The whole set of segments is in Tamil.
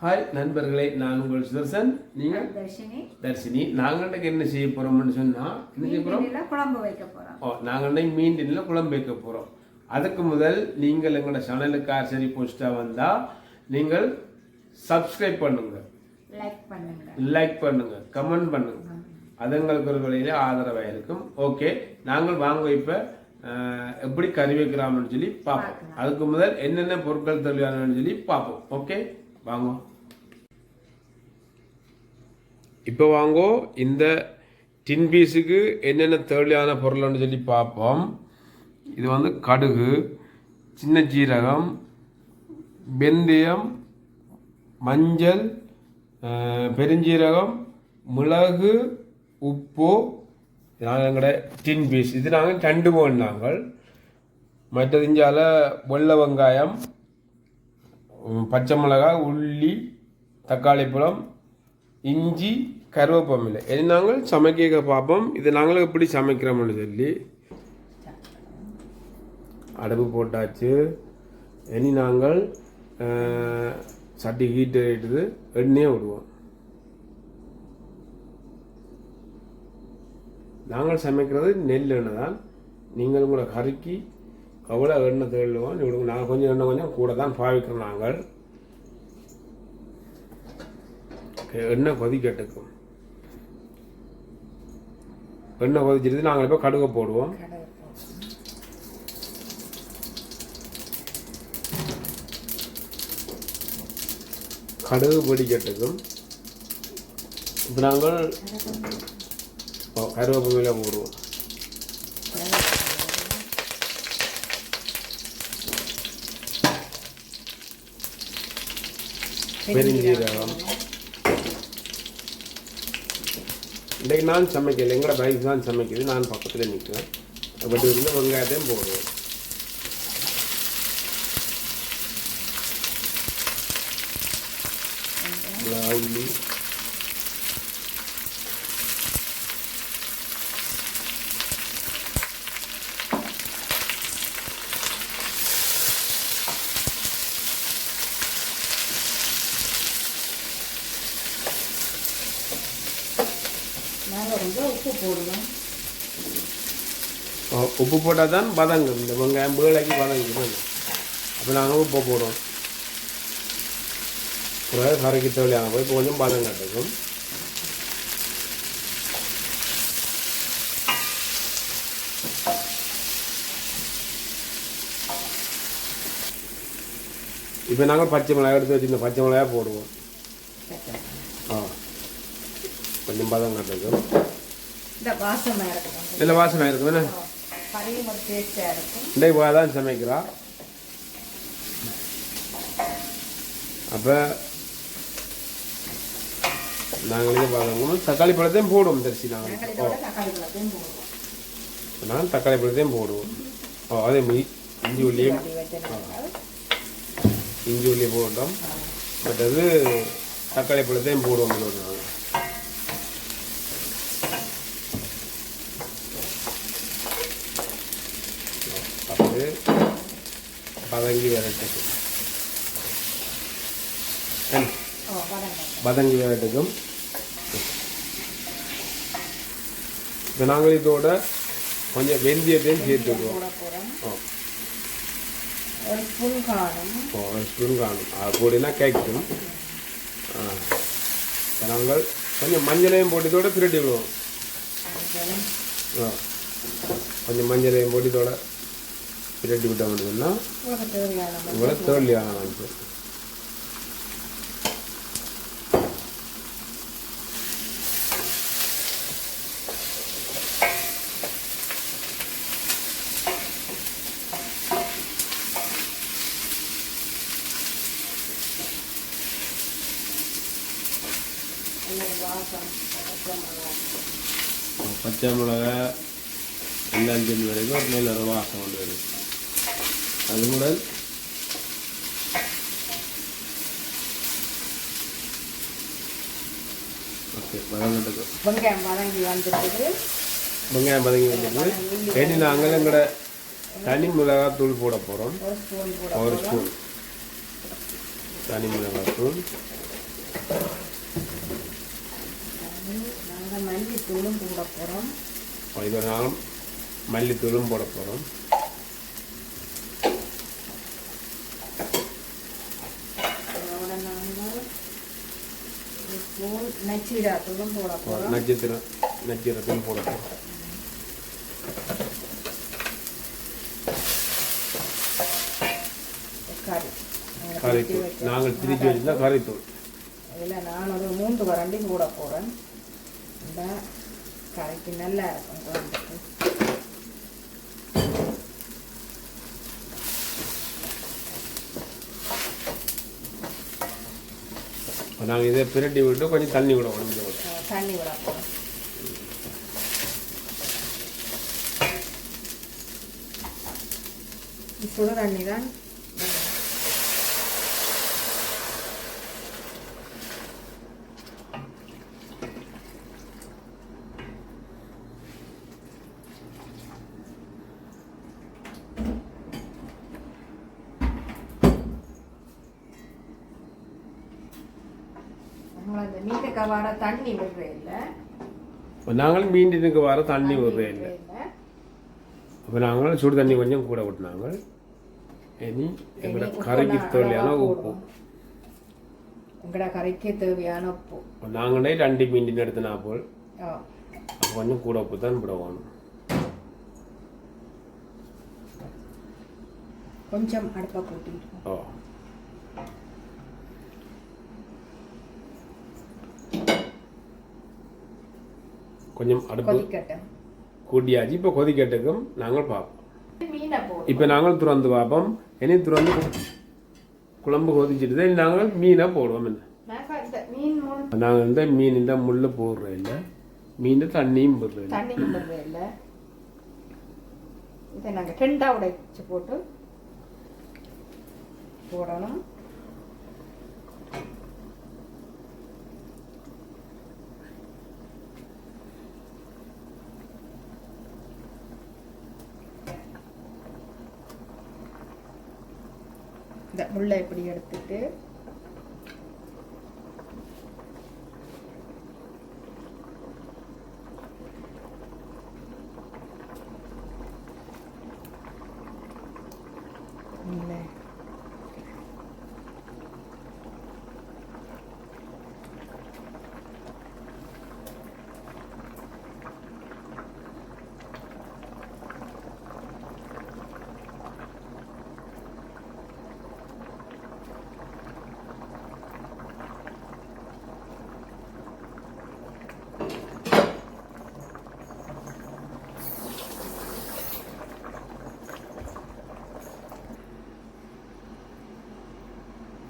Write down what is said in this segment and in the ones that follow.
ஹாய் நண்பர்களே, நான் உங்கள் சுதர்சன். நீங்கள் தர்ஷினி. நாங்கள் என்ன செய்ய போறோம்னு சொன்னா என்ன செய்ய போறோம்? குழம்பு வைக்க போறோம். நாங்கள் மீன் டின்ல குழம்பு வைக்க போறோம். அதுக்கு முதல் நீங்கள் எங்களோட சேனலுக்கு சரி போஸ்டா வந்தா நீங்கள் சப்ஸ்கிரைப் பண்ணுங்க, லைக் பண்ணுங்க, கமெண்ட் பண்ணுங்க. அது எங்களுக்கு ஒரு வழியில ஆதரவாக இருக்கும். ஓகே, நாங்கள் வாங்க இப்ப எப்படி கறி வைக்கிறாம்னு சொல்லி பார்ப்போம். அதுக்கு முதல் என்னென்ன பொருட்கள் தேவையானு சொல்லி பார்ப்போம். ஓகே, வாங்க. இப்போ வாங்கோ இந்த டின் பீஸுக்கு என்னென்ன தேவையான பொருள்னு சொல்லி பார்ப்போம். இது வந்து கடுகு, சின்ன ஜீரகம், வெந்தயம், மஞ்சள், பெருஞ்சீரகம், மிளகு, உப்பு. நாங்கள் எங்களோட டின் பீஸ் இது நாங்கள் கண்டு போனாங்கள். மற்றது இஞ்சால வெள்ளை வெங்காயம், பச்சை மிளகாய், உள்ளி, தக்காளி பழம், இஞ்சி, கருவேப்பமில்லை. இது நாங்கள் சமைக்க பார்ப்போம். இது நாங்கள் எப்படி சமைக்கிறோம்னு சொல்லி அடுப்பு போட்டாச்சு. இனி நாங்கள் சட்டி ஹீட் ஆகிடுது, எண்ணெயை விடுவோம். நாங்கள் சமைக்கிறது நெல் எண்ணெய் தான். நீங்கள் கூட கறிக்கு அவ்வளோ எண்ணெய் தேடுவோம் விடுவோம். நாங்கள் கொஞ்சம் எண்ணெய் கொஞ்சம் கூட தான் பாவிக்கிறோம். நாங்கள் எண்ணெய் கொதிக்கட்டுக்கும். எண்ணெய் கொதிச்சிட்டு நாங்கள் இப்போ கடுகை போடுவோம். கடுகு பொடிக்கட்டுக்கும். இப்போ நாங்கள் கருவேப்பிலை போடுவோம். பெருஞ்சீரகம். இன்றைக்கு நான் சமைக்கல, எங்களோட பைக் தான் சமைக்குது. நான் பக்கத்தில் நிற்கிறேன். பட் இருந்து வெங்காயத்தையும் போடுவேன். உள்ளி, உப்பு போடுவோம். உப்பு போட்டால் தான் பதங்கு. இந்த வெங்காயம் வேலைக்கு பதங்கு. அப்போ நாங்கள் உப்பு போடுவோம். கரைக்கு தேவையான போய் இப்போ கொஞ்சம் பதம் கட்டுக்கும். இப்போ நாங்கள் பச்சை மிளகாய் எடுத்து வச்சு இந்த பச்சை மிளகாய் போடுவோம். கொஞ்சம் பதம் கட்டுக்கும். இல்லை வாசமாக இருக்கும். என்ன இன்றைக்கு தான் சமைக்கிறா. அப்போ நாங்களே பார்க்கணும். தக்காளி பழத்தையும் போடுவோம். தரிசி நாங்கள் தக்காளி பழத்தையும் போடுவோம். அதே இஞ்சி உள்ளியும் போட்டோம். மற்றது தக்காளி பழத்தையும் போடுவோம். நாங்கள் அப்போ பதங்கி வரட்டுக்கும். பதங்கி வரட்டுக்கும். இப்போ நாங்கள் இதோட கொஞ்சம் வெந்தயத்தையும் சேர்த்து விடுவோம். ஒரு ஸ்பூன் காணும். அது போட்டினா கேட்கும். இப்போ நாங்கள் கொஞ்சம் மஞ்சளையும் போட்டு இதோட திருட்டி விடுவோம். கொஞ்சம் மஞ்சளையும் போட்டு இதோட பிரட்டி விட்டோம்னா உங்களை தேவையான வாங்கிப்போம். பச்சை மிளகாய் எல்லாம் செஞ்சு வரைக்கும் ஒரு நல்ல வாசம் கொண்டு வரும். அது முதல் ஓகே வெங்காயம் வதங்கி வந்துட்டு இனி நாங்கள் எங்களோட தனி மிளகாய் தூள் போட போகிறோம். ஒரு ஸ்பூன் தனி மிளகாத்தூள், நாங்கள் மல்லித்தூளும் போட போகிறோம். இதோட நாங்கள் மல்லித்தூளும் போட போகிறோம். அதோட நாங்கள் ஸ்பூன் நச்சீராத்தூளும் போட போகிறோம். நட்சத்திரத்தூள் போட போகிறோம். கறித்தூள் நாங்கள் திரிச்சு வச்சுருந்தா கறித்தூள். இதில் நான் ஒரு 3 வரண்டி போட போகிறேன். இந்த கறிக்கு நல்லா இருக்கும் குழம்புக்கு. நாங்கள் இதை பிரட்டி விட்டு கொஞ்சம் தண்ணி விட உடம்பு தண்ணி விட போகிறோம். சுடு தண்ணி தான். அந்த மீனுக்கு வர தண்ணி விடுறே இல்லை. நாங்கள் மீண்டுக்கு வர தண்ணி விடுறே இல்லை. அப்போ நாங்கள் சுடு தண்ணி கொஞ்சம் கூட விட்டுனாங்க. இனி எங்களோட கறிக்கு தேவையான உப்பு, எங்களோட கறிக்கு தேவையான உப்பு நாங்களே 2 மீண்டின் எடுத்துனா போல் அப்போ கொஞ்சம் கூட உப்பு தான் விடணும். கொஞ்சம் அடுப்பை கூட்டிட்டு கொஞ்சம் அடுப்பு கூட்டியாச்சு. இப்போ கொதிக்கட்டுக்கும் நாங்கள் பார்ப்போம். இப்போ நாங்கள் துறந்து பார்ப்போம். இனி துறந்து குழம்பு கொதிச்சுட்டு நாங்கள் மீனை போடுவோம். என்ன நாங்கள் இந்த மீன் இந்த முள்ளு போடுறோம் இல்லை, மீன் தண்ணியும் போடுறோம் இல்லை. இதை நாங்கள் 2 உடைச்சு போட்டு போடணும். இந்த முள்ளை இப்படி எடுத்துட்டு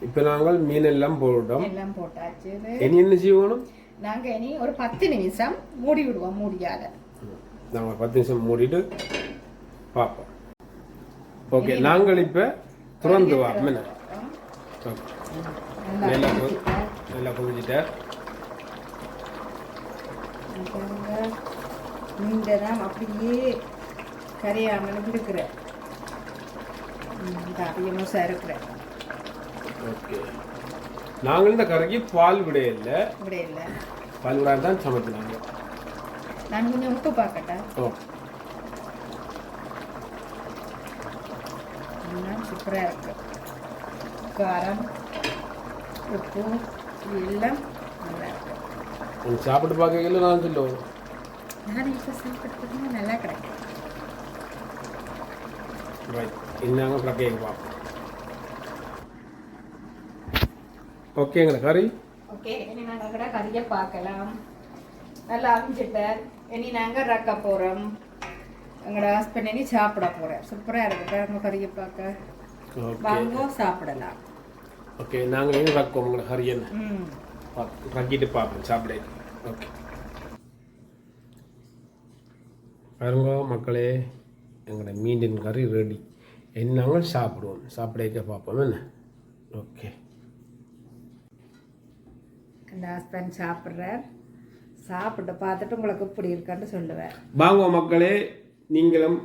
இப்போ நாங்கள் மீன் எல்லாம் போட்டோம். எல்லாம் போட்டாச்சு. இனி என்ன செய்யணும்? நாங்கள் இனி ஒரு 10 நிமிஷம் மூடி விடுவோம். மூடியால நாங்கள் 10 நிமிஷம் மூடிட்டு பார்ப்போம். ஓகே, நாங்கள் இப்போ துறந்து பார்ப்போம். நல்லா கொதிச்சிட்டார். மீன் தான் அப்படியே கரையாமல் இருக்கிற அப்படியே இருக்கிற. ஓகே, நாங்கள் இந்த கறிக்கு பால் விட இல்லை. பால் விடாது தான் சமைச்சினாங்க. நான் கொஞ்சம் உப்பு பார்க்கட்டா? சூப்பராக இருக்கு. காரம் உப்பு எல்லாம் நல்லா இருக்கு. கொஞ்சம் சாப்பிட்டு பார்க்கல நான் சொல்லுவோம். நான் இப்போ சாப்பிட்டு நல்லா கிடைக்கும். ரைட், இன்னும் கேட்க பார்ப்போம். ஓகேங்களா கறி? ஓகே, இனி நாங்கள் கூட கறியை பார்க்கலாம். நல்லா அவிஞ்சிட்டார். இனி நாங்கள் ரக்க போகிறோம். எங்களோட ஹஸ்பண்ட் இனி சாப்பிட போகிறேன். சூப்பராக இருக்கு நம்ம கறியை பார்க்க. வாங்க சாப்பிடலாம். ஓகே, நாங்கள் இனி ரக்கோம் உங்களை கறியை ரக்கிட்டு பார்ப்போம் சாப்பிட. ஓகே பாருங்க மக்களே, எங்களோட மீண்டின் கறி ரெடி. இனி நாங்கள் சாப்பிடுவோம். சாப்பிட பார்ப்போம். என்ன? ஓகே, இந்த ஹஸ்பண்ட் சாப்பிட்றார். சாப்பிட்டு பார்த்துட்டு உங்களுக்கு இப்படி இருக்கான்னு சொல்லுவேன். வாங்க மக்களே, நீங்களும்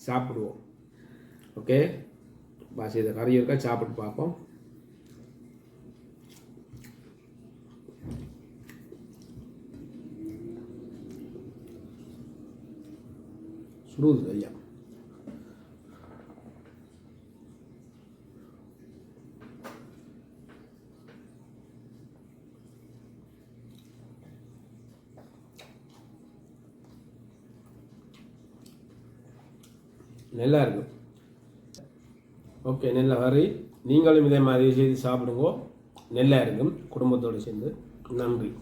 சாப்பிடுவோம். ஓகே, பாசி இதை கறி இருக்கா சாப்பிட்டு பார்ப்போம். சுடுது ஐயா. நல்லா இருக்கும். ஓகே, நல்லா வரி. நீங்களும் இதே மாதிரி செய்து சாப்பிடுங்க. நல்லா இருக்கும் குடும்பத்தோடு சேர்ந்து. நன்றி.